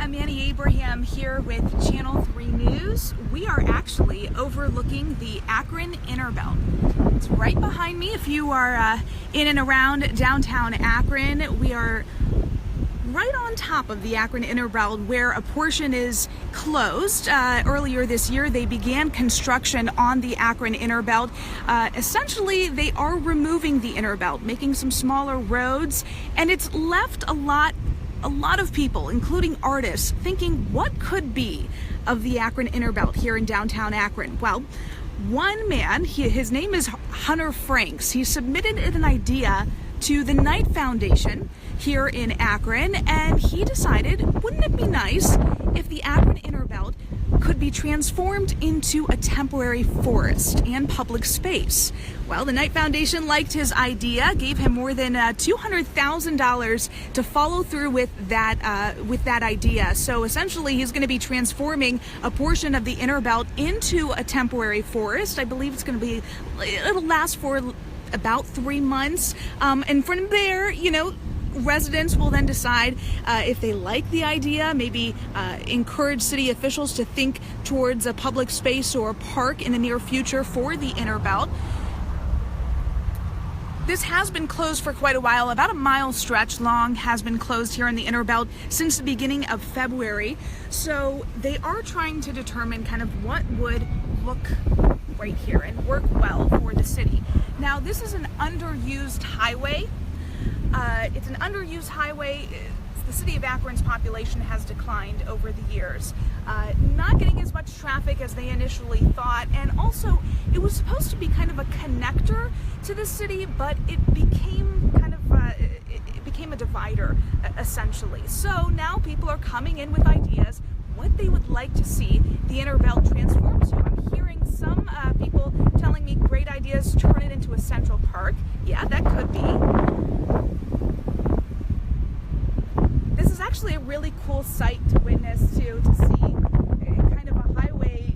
I'm Annie Abraham here with Channel 3 News. We are actually overlooking the Akron Innerbelt. It's right behind me. If you are in and around downtown Akron, we are right on top of the Akron Innerbelt where a portion is closed. Earlier this year, they began construction on the Akron Innerbelt. Essentially, they are removing the Innerbelt, making some smaller roads, and it's left a lot of people, including artists, thinking what could be of the Akron Innerbelt here in downtown Akron. Well, one man, his name is Hunter Franks. He submitted an idea to the Knight Foundation here in Akron, and he decided, wouldn't it be nice if the Akron Innerbelt could be transformed into a temporary forest and public space? Well, the Knight Foundation liked his idea, gave him more than $200,000 to follow through with that idea. So essentially, he's going to be transforming a portion of the Innerbelt into a temporary forest. I believe it'll last for about 3 months, and from there, residents will then decide if they like the idea, maybe encourage city officials to think towards a public space or a park in the near future for the Innerbelt. This has been closed for quite a while. About a mile stretch long has been closed here in the Innerbelt since the beginning of February. So they are trying to determine kind of what would look right here and work well for the city. Now, this is an underused highway. It's an underused highway. The city of Akron's population has declined over the years, not getting as much traffic as they initially thought, and also it was supposed to be kind of a connector to the city, but it became kind of it became a divider essentially. So now people are coming in with ideas what they would like to see the Innerbelt transform to. I'm hearing some people telling me great ideas, turn it into a central park. Yeah, that could be. This is actually a really cool sight to witness, to see kind of a highway,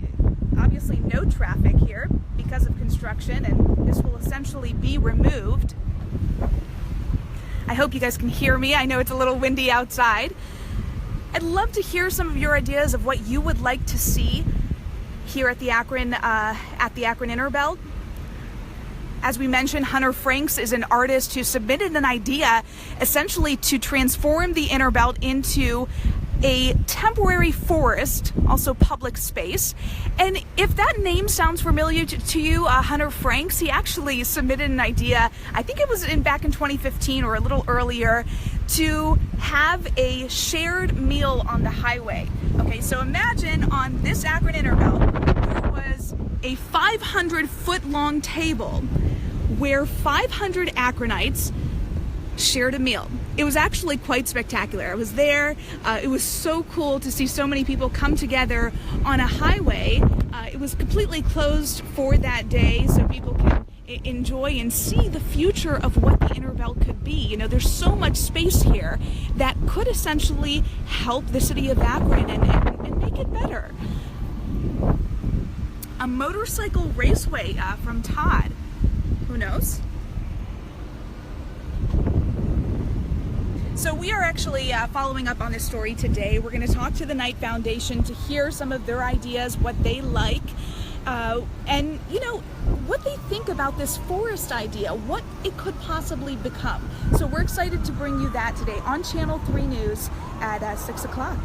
obviously no traffic here because of construction, and this will essentially be removed. I hope you guys can hear me. I know it's a little windy outside. I'd love to hear some of your ideas of what you would like to see here at the Akron Innerbelt. As we mentioned, Hunter Franks is an artist who submitted an idea essentially to transform the Innerbelt into a temporary forest, also public space. And if that name sounds familiar to you, Hunter Franks, he actually submitted an idea, I think it was back in 2015 or a little earlier, to have a shared meal on the highway. Okay, so imagine on this Akron Innerbelt, there was a 500-foot-long table where 500 Akronites shared a meal. It was actually quite spectacular. I was there. It was so cool to see so many people come together on a highway. It was completely closed for that day so people can enjoy and see the future of what the Innerbelt could be. There's so much space here that could essentially help the city of Akron and make it better. A motorcycle raceway from Todd. Who knows? So we are actually following up on this story today. We're going to talk to the Knight Foundation to hear some of their ideas, what they like, and what they think about this forest idea, what it could possibly become. So we're excited to bring you that today on Channel 3 News at 6 o'clock.